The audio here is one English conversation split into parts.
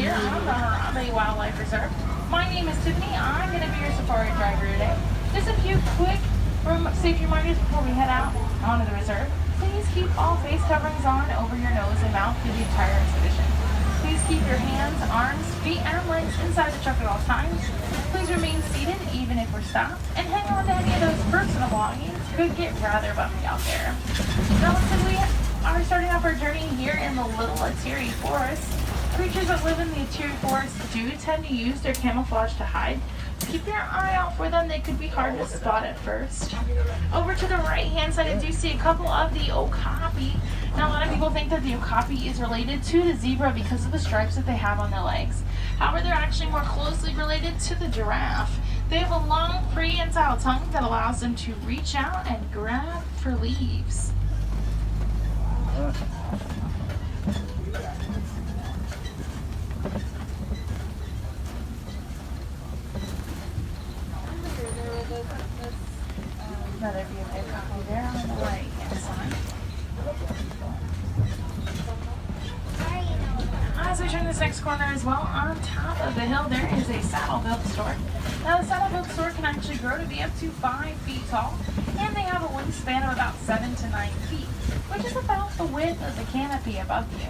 here on the Harambe Wildlife Reserve. My name is Tiffany. I'm going to be your safari driver today. Just a few quick safety reminders before we head out onto the reserve. Please keep all face coverings on over your nose and mouth through the entire expedition. Please keep your hands, arms, feet, and legs inside the truck at all times. Please remain seated even if we're stopped, and hang on to any of those personal belongings. Could get rather bumpy out there. Relatively, are starting off our journey here in the Little Atiri Forest. Creatures that live in the Atiri Forest do tend to use their camouflage to hide. Keep your eye out for them. They could be hard to spot at first. Over to the right-hand side, I do see a couple of the okapi. Now, a lot of people think that the okapi is related to the zebra because of the stripes that they have on their legs. However, they're actually more closely related to the giraffe. They have a long prehensile tongue that allows them to reach out and grab for leaves. Another view of the okapi there on the right-hand side. As we turn this next corner as well, on top of the hill there is a saddle-built store. Now the saddle-built store can actually grow to be up to 5 feet tall, and they have a wingspan of about 7 to 9 feet, which is about the width of the canopy above you.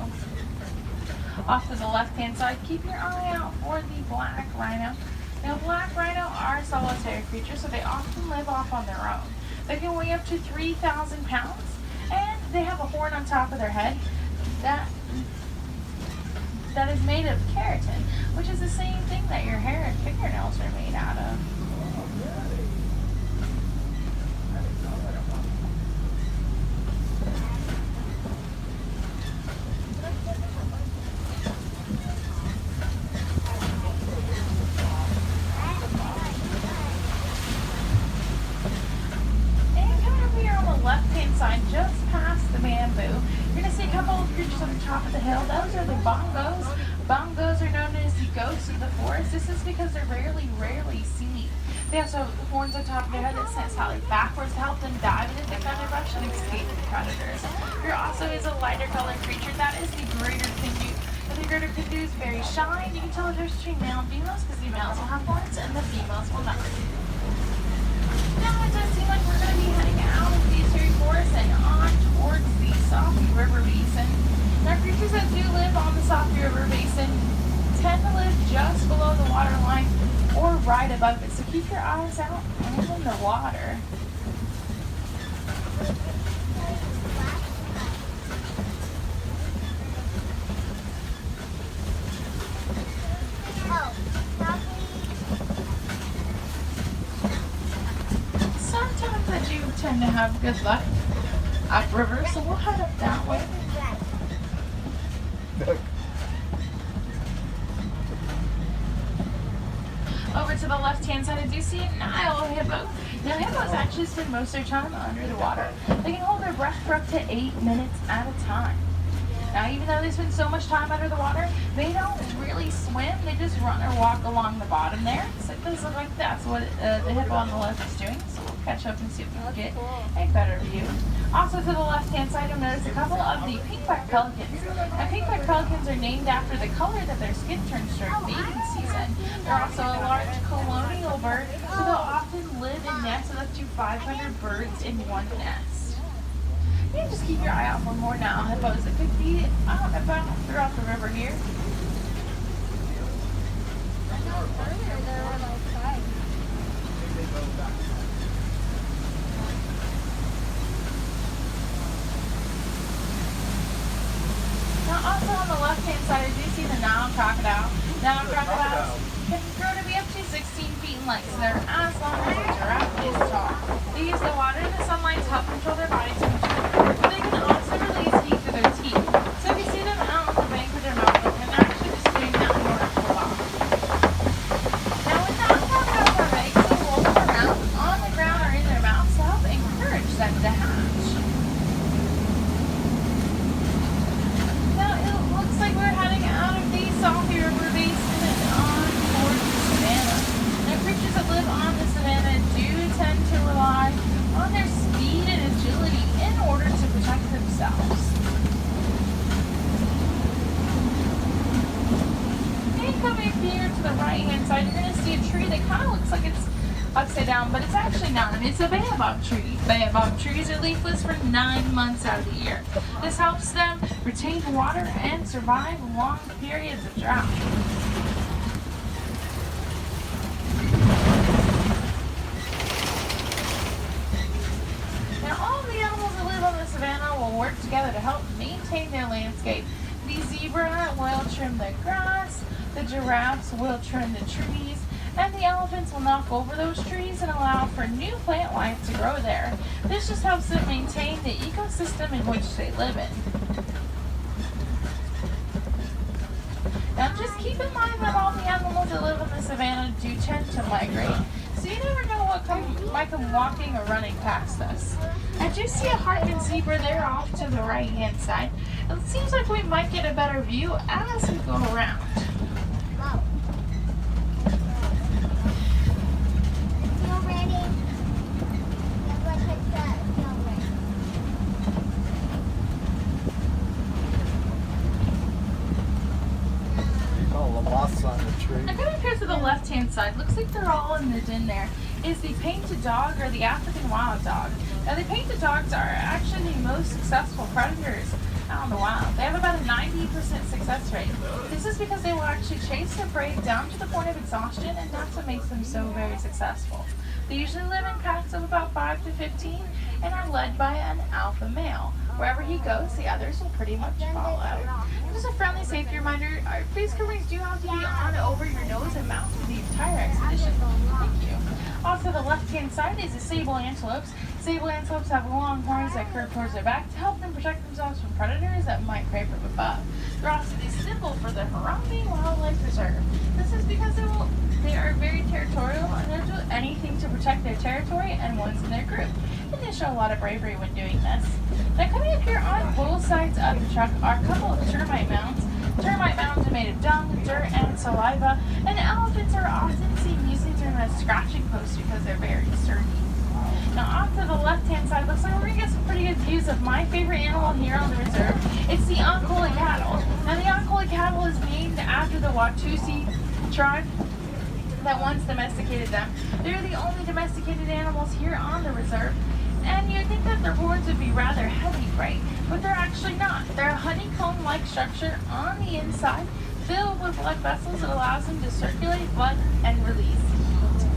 Off to the left-hand side, keep your eye out for the black rhino. Now black rhino are solitary creatures, so they often live off on their own. They can weigh up to 3,000 pounds, and they have a horn on top of their head that is made of keratin, which is the same thing that your hair and fingernails are made out of. And coming up here on the left-hand side, just past the bamboo, you're going to see a couple of creatures on the top of the hill. Those are the bongos. Bongos are known as the ghosts of the forest. This is because they're rarely seen. They also have horns on top of their head that send slightly backwards to help them dive into the underbrush and escape the predators. There also is a lighter colored creature. That is the greater Kindu. The greater Kindu is very shy, and you can tell the difference between male and females because the males will have horns and the females will not. Now it does seem like we're going to be heading out of the Atiri Forest and on towards the Safi River Basin. Now creatures that do live on the Safi River Basin tend to live just below the water line or right above it, so keep your eyes out and in the water. Sometimes I do tend to have good luck upriver, so we'll head up that way. Over to the left-hand side, I do see a Nile hippo. Now, hippos actually spend most of their time under the water. They can hold their breath for up to 8 minutes at a time. Now, even though they spend so much time under the water, they don't really swim. They just run or walk along the bottom there. So it does look like that's what the hippo on the left is doing. So we'll catch up and see if we can get a better view. Also to the left-hand side, you'll notice a couple of the pink-backed pelicans. Now, pink-backed pelicans are named after the color that their skin turns during mating season. They're also a large colonial bird, so they'll often live in nests of up to 500 birds in one nest. You can just keep your eye out for more Nile hippos that could be out and about throughout the river here. I know earlier there were like 5. Now also on the left-hand side, I do see the Nile crocodile. Now crocodiles can grow to be up to 16 feet in length, so they're as long as a giraffe is tall. They use the water and the sunlight to help control their body temperature, but they can also release heat through their teeth. So if you see them out on the bank with their mouth open, they're actually just doing that in order to cool off. Now when crocodiles are eggs, they roll them around on the ground or in their mouths to help encourage them to hatch. Now it looks like we're heading out of the Safi River Basin and on towards the savannah. Now creatures that live on the savannah do tend to rely on their speed and agility in to the right-hand side, you're going to see a tree that kind of looks like it's upside down, but it's actually not. It's a baobab tree. Baobab trees are leafless for 9 months out of the year. This helps them retain water and survive long periods of drought. Now, all the animals that live on the savannah will work together to help maintain their landscape. The zebra will trim the grass, the giraffes will trim the trees, and the elephants will knock over those trees and allow for new plant life to grow there. This just helps them maintain the ecosystem in which they live in. Now just keep in mind that all the animals that live in the savannah do tend to migrate, so you never know what might come walking or running past us. I do see a Hartman zebra there off to the right-hand side. It seems like we might get a better view as we go around. Now coming up here to the left-hand side, looks like they're all in the den there, is the painted dog or the African wild dog. Now the painted dogs are actually the most successful predators out in the wild. They have about a 90% success rate. This is because they will actually chase their prey down to the point of exhaustion, and that's what makes them so very successful. They usually live in packs of about 5 to 15 and are led by an alpha male. Wherever he goes, the others will pretty much follow. Just a friendly safety reminder, our face coverings do have to be on over your nose and mouth for the entire expedition. Thank you. Off to the left-hand side is the sable antelopes. Sable antelopes have long horns that curve towards their back to help them protect themselves from predators that might prey from above. They're also the symbol for the Hartman Wildlife Reserve. This is because they are very territorial and they'll do anything to protect their territory and ones in their group. And they show a lot of bravery when doing this. Now coming up here on both sides of the truck are a couple of termite mounds. Termite mounds are made of dung, dirt, and saliva, and elephants are often seen using them as scratching posts because they're very sturdy. Now off to the left-hand side, looks like we're going to get some pretty good views of my favorite animal here on the reserve. It's the Angola cattle. Now the Angola cattle is named after the Watusi tribe that once domesticated them. They're the only domesticated animals here on the reserve. And you'd think that their horns would be rather heavy, right? But they're actually not. They're a honeycomb-like structure on the inside, filled with blood vessels that allows them to circulate blood and release heat.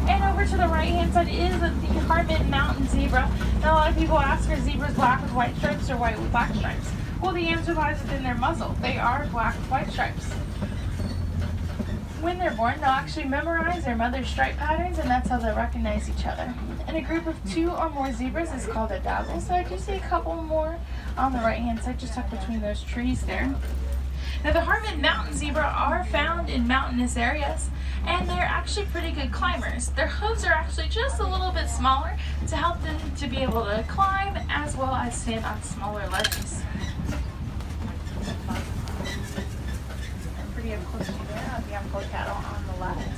And over to the right-hand side is the Hartman mountain zebra. Now a lot of people ask, are zebras black with white stripes or white with black stripes? Well, the answer lies within their muzzle. They are black with white stripes. When they're born, they'll actually memorize their mother's stripe patterns, and that's how they'll recognize each other. And a group of 2 or more zebras is called a dazzle. So I do see a couple more on the right-hand side, just tucked between those trees there. Now the Hartman mountain zebra are found in mountainous areas, and they're actually pretty good climbers. Their hooves are actually just a little bit smaller to help them to be able to climb as well as stand on smaller ledges. Pretty up close to there, the Angola cattle on the left.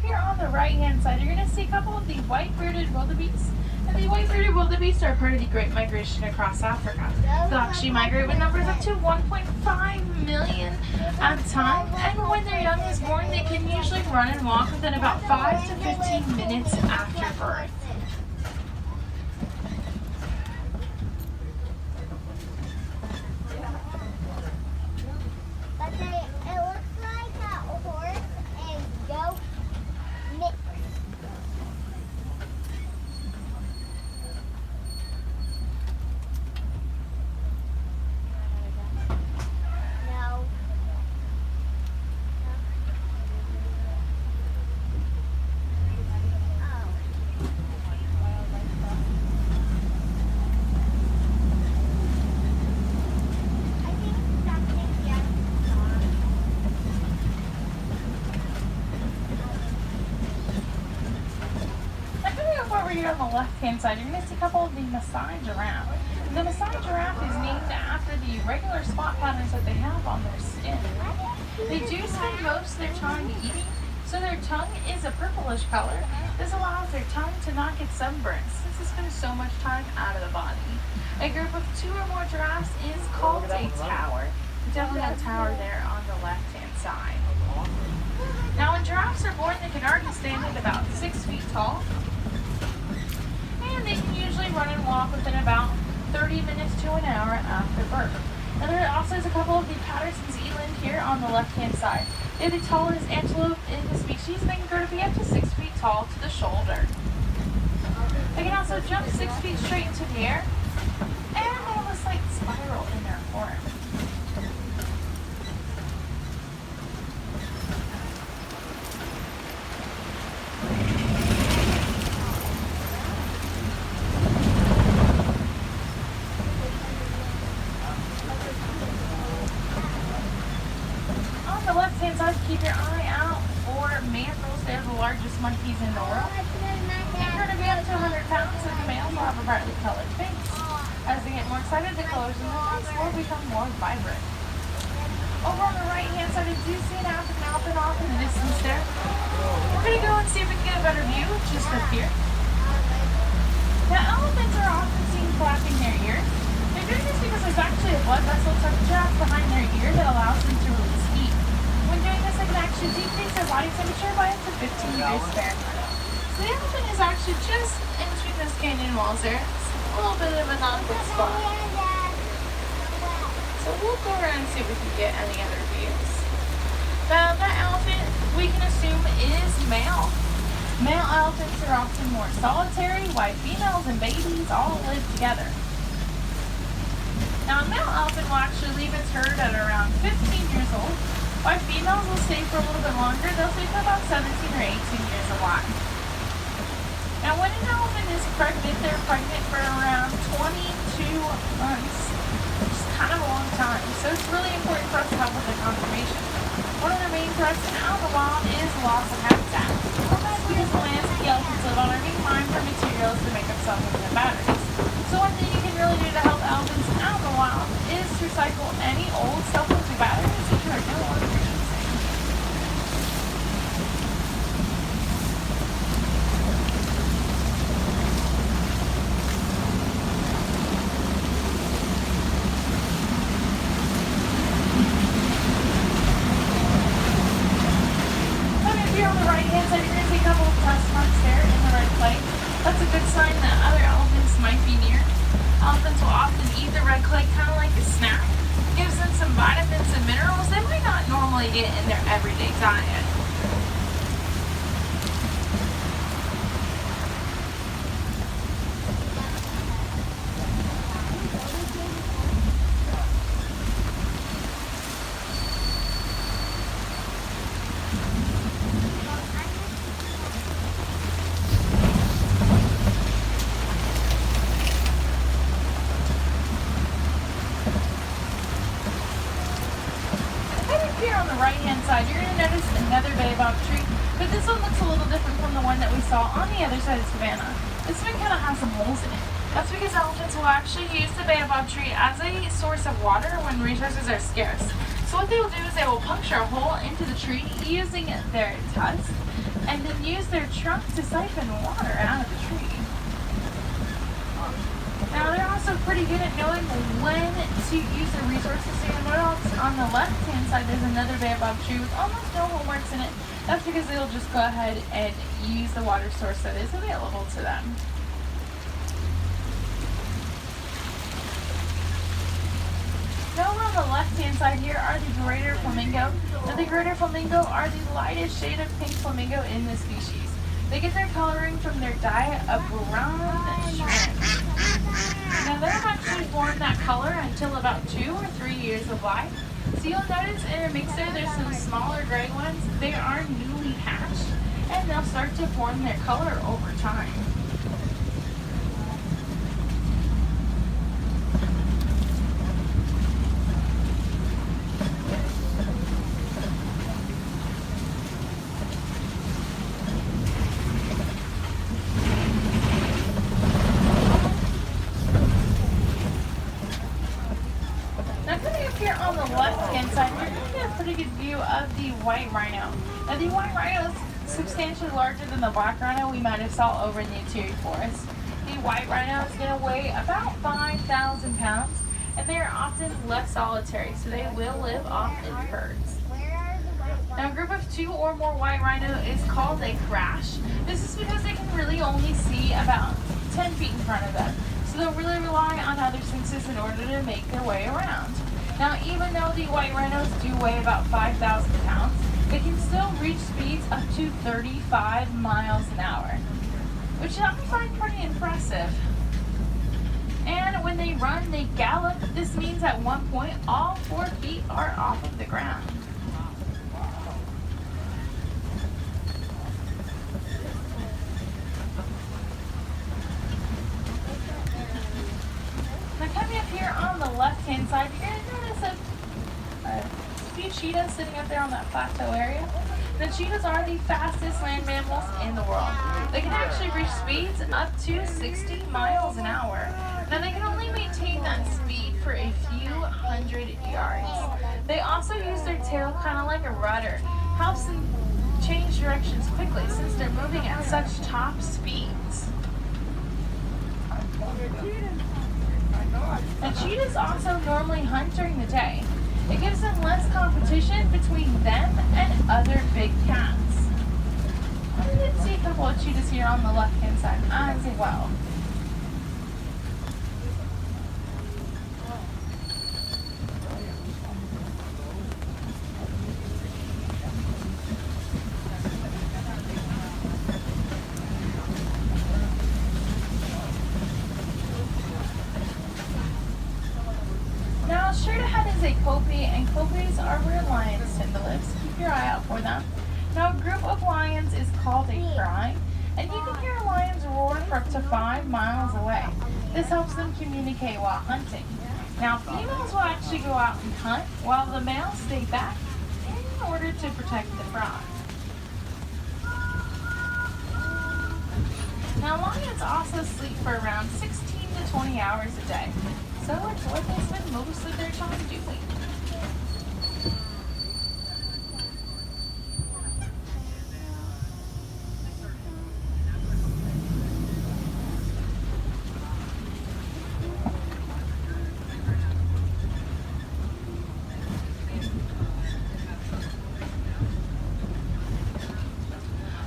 Here on the right-hand side, you're going to see a couple of the white-bearded wildebeest. And the white-bearded wildebeest are part of the Great Migration across Africa. They'll actually migrate with numbers up to 1.5 million at a time. And when their young is born, they can usually run and walk within about 5 to 15 minutes after birth. Here on the left-hand side, you're going to see a couple of the Maasai giraffe. The Maasai giraffe is named after the regular spot patterns that they have on their skin. They do spend most of their time eating, So their tongue is a purplish color. This allows their tongue to not get sunburned since it spends so much time out of the body. A group of 2 or more giraffes is called a tower. You definitely have a tower there on the left-hand side. Now when giraffes are born, they can already stand at about 6 feet tall. And they can usually run and walk within about 30 minutes to an hour after birth. Now there also is a couple of the Patterson's eland here on the left-hand side. They're the tallest antelope in the species. They can grow to be up to 6 feet tall to the shoulder. They can also jump 6 feet straight into the air, and they have a slight spiral in their form. On the left-hand side, keep your eye out for mandrills. They're the largest monkeys in the world. They're going to be up to 100 pounds, and the males will have a brightly colored face. As they get more excited, the colors in their face will become more vibrant. Over on the right-hand side, I do see an African elephant off in the distance there. We're going to go and see if we can get a better view, just up here. Now, elephants are often seen flapping their ears. They're doing this because there's actually a blood vessel tucked just behind their ear that allows them to release heat. When doing this, they can actually decrease their body temperature by up to 15 degrees Fahrenheit. So the elephant is actually just in between those canyon walls there. It's a little bit of a not-good spot. So we'll go around and see if we can get any other views. Now that elephant we can assume is male. Male elephants are often more solitary, while females and babies all live together. Now a male elephant will actually leave its herd at around 15 years old, while females will stay for a little bit longer. They'll stay for about 17 or 18 years of life. Now when an elephant is pregnant, they're pregnant for around 22 months, which is kind of a long time. So it's really important for us to help with the conservation. One of the main threats out in the wild is loss of habitat. That's because the lands that the elephants live on are being mined for materials to make up supplements and batteries. So one thing you can really do to help elephants out in the wild is to recycle any old supplements and batteries that you are no longer using. On the right hand side, you're going to see a couple of dust marks there in the red clay. That's a good sign that other elephants might be near. Elephants will often eat the red clay kind of like a snack. It gives them some vitamins and minerals they might not normally get in their everyday diet. Here on the right hand side, you're going to notice another baobab tree, but this one looks a little different from the one that we saw on the other side of the savannah. This one kind of has some holes in it. That's because elephants will actually use the baobab tree as a source of water when resources are scarce. So what they will do is they will puncture a hole into the tree using their tusks and then use their trunk to siphon water out of the tree. Now they're also pretty good at knowing when to use their resources. So you'll notice on the left-hand side there's another baobab tree with almost no homeworks in it. That's because they'll just go ahead and use the water source that is available to them. Now on the left-hand side here are the greater flamingo. Now the greater flamingo are the lightest shade of pink flamingo in this species. They get their coloring from their diet of brown shrimp. Now they don't actually form that color until about 2 or 3 years of life. So you'll notice in their mixer there's some smaller gray ones. They are newly hatched and they'll start to form their color over time. Here on the left-hand side, you're going to get a pretty good view of the white rhino. Now the white rhino is substantially larger than the black rhino we might have saw over in the interior forest. The white rhino is going to weigh about 5,000 pounds, and they are often less solitary, so they will live off in herds. Now a group of 2 or more white rhino is called a crash. This is because they can really only see about 10 feet in front of them, so they'll really rely on other senses in order to make their way around. Now even though the white rhinos do weigh about 5,000 pounds, they can still reach speeds up to 35 miles an hour, which I find pretty impressive. And when they run, they gallop. This means at one point all 4 feet are off of the ground. Now coming up here on the left-hand side, you're going to notice a few cheetahs sitting up there on that plateau area. The cheetahs are the fastest land mammals in the world. They can actually reach speeds up to 60 miles an hour. Now they can only maintain that speed for a few hundred yards. They also use their tail kind of like a rudder. Helps them change directions quickly since they're moving at such top speeds. Now cheetahs also normally hunt during the day. It gives them less competition between them and other big cats. I did see a couple of cheetahs here on the left-hand side as well. Straight ahead is a kopie, and kopies are where lions tend to live, so keep your eye out for them. Now a group of lions is called a cry, and you can hear lions roar for up to 5 miles away. This helps them communicate while hunting. Now females will actually go out and hunt, while the males stay back in order to protect the flock. Now lions also sleep for around 16 to 20 hours a day. So it's what they spend most of their time doing.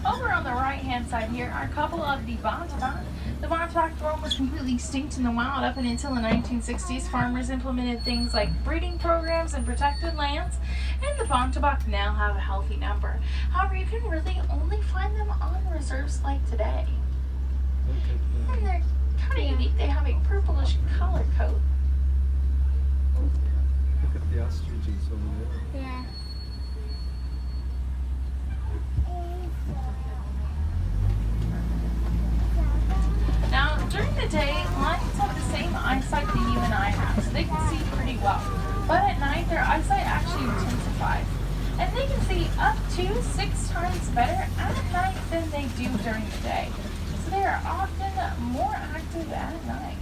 Over on the right-hand side here are a couple of the Bontoban. The Bontoban form was completely extinct in the wild up until the 1960s. Farmers implemented things like breeding programs and protected lands, and the Bontoban now have a healthy number. However, you can really only find them on reserves like today. And they're kind of unique. They have a purplish color coat. Look at the ostriches over there. Yeah. Now, during the day, lions have the same eyesight that you and I have, so they can see pretty well. But at night, their eyesight actually intensifies. And they can see up to 6 times better at night than they do during the day. So they are often more active at night.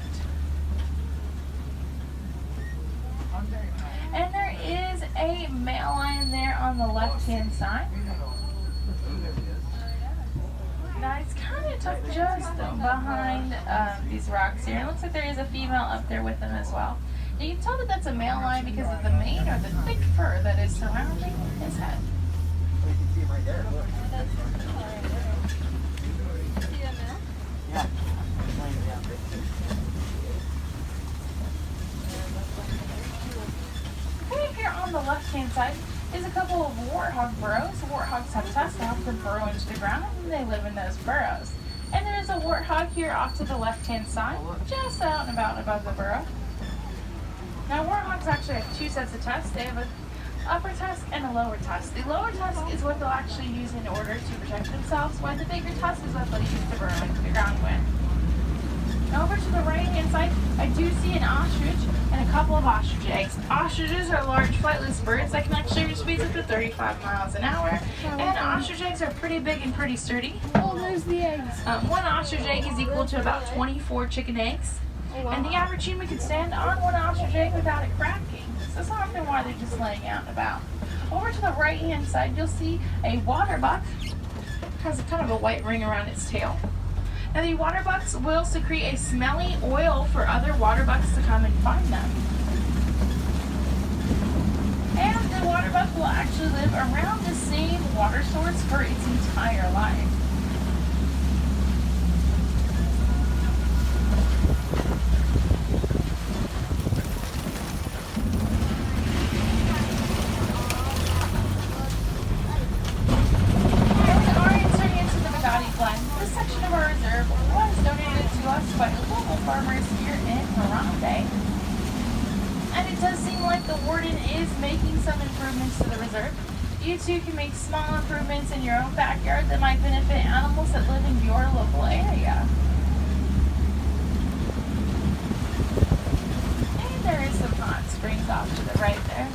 And there is a male lion there on the left-hand side. Now it's kind of tucked just behind these rocks here. It looks like there is a female up there with them as well. Now you can tell that that's a male lion because of the mane or the thick fur that is surrounding his head. You can see him right there. Look. See the male? Yeah. Laying down there. Right here on the left-hand side is a couple of warthog burrows. Warthogs have tusks to help them burrow into the ground, and they live in those burrows. And there's a warthog here off to the left-hand side, just out and about above the burrow. Now warthogs actually have 2 sets of tusks. They have an upper tusk and a lower tusk. The lower tusk is what they'll actually use in order to protect themselves, while the bigger tusk is what they'll use to burrow into the ground with. Now over to the right-hand side, I do see an ostrich and a couple of ostrich eggs. Ostriches are large flightless birds that can actually reach speeds up to 35 miles an hour. And ostrich eggs are pretty big and pretty sturdy. Oh, there's the eggs. One ostrich egg is equal to about 24 chicken eggs. And the average human can stand on one ostrich egg without it cracking. So that's often why they're just laying out and about. Over to the right hand side, you'll see a water buck. Has kind of a white ring around its tail. Now the water bucks will secrete a smelly oil for other water bucks to come and find them. And the water buck will actually live around the same water source for its entire life. This section of our reserve was donated to us by local farmers here in Harambe. And it does seem like the warden is making some improvements to the reserve. You too can make small improvements in your own backyard that might benefit animals that live in your local area. And there is some hot springs off to the right there.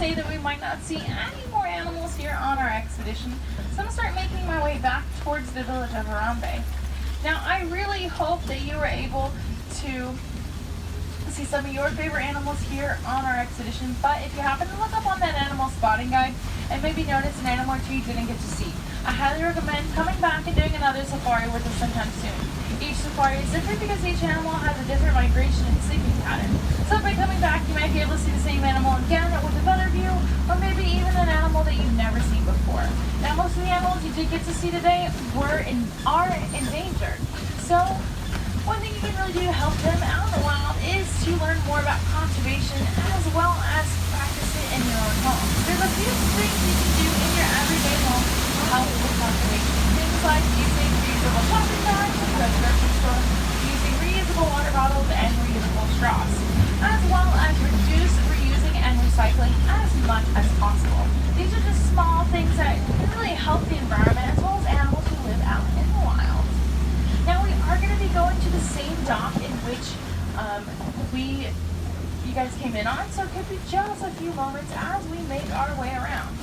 That we might not see any more animals here on our expedition, so I'm going to start making my way back towards the village of Harambe. Now, I really hope that you were able to see some of your favorite animals here on our expedition, but if you happen to look up on that animal spotting guide and maybe notice an animal or two you didn't get to see, I highly recommend coming back and doing another safari with us sometime soon. Each safari is different because each animal has a different migration and sleeping pattern. So by coming back, you might be able to see the same animal again with a better view, or maybe even an animal that you've never seen before. Now, most of the animals you did get to see today are endangered. So one thing you can really do to help them out in the wild is to learn more about conservation as well as practice it in your own home. There's a few things you can do in your everyday home to help with conservation. Things like using reusable plastic bags to the grocery store, using reusable water bottles and reusable straws, as well as reusing and recycling as much as possible. These are just small things that can really help the environment as well as animals who live out in the wild. Now we are going to be going to the same dock in which you guys came in on, so it could be just a few moments as we make our way around.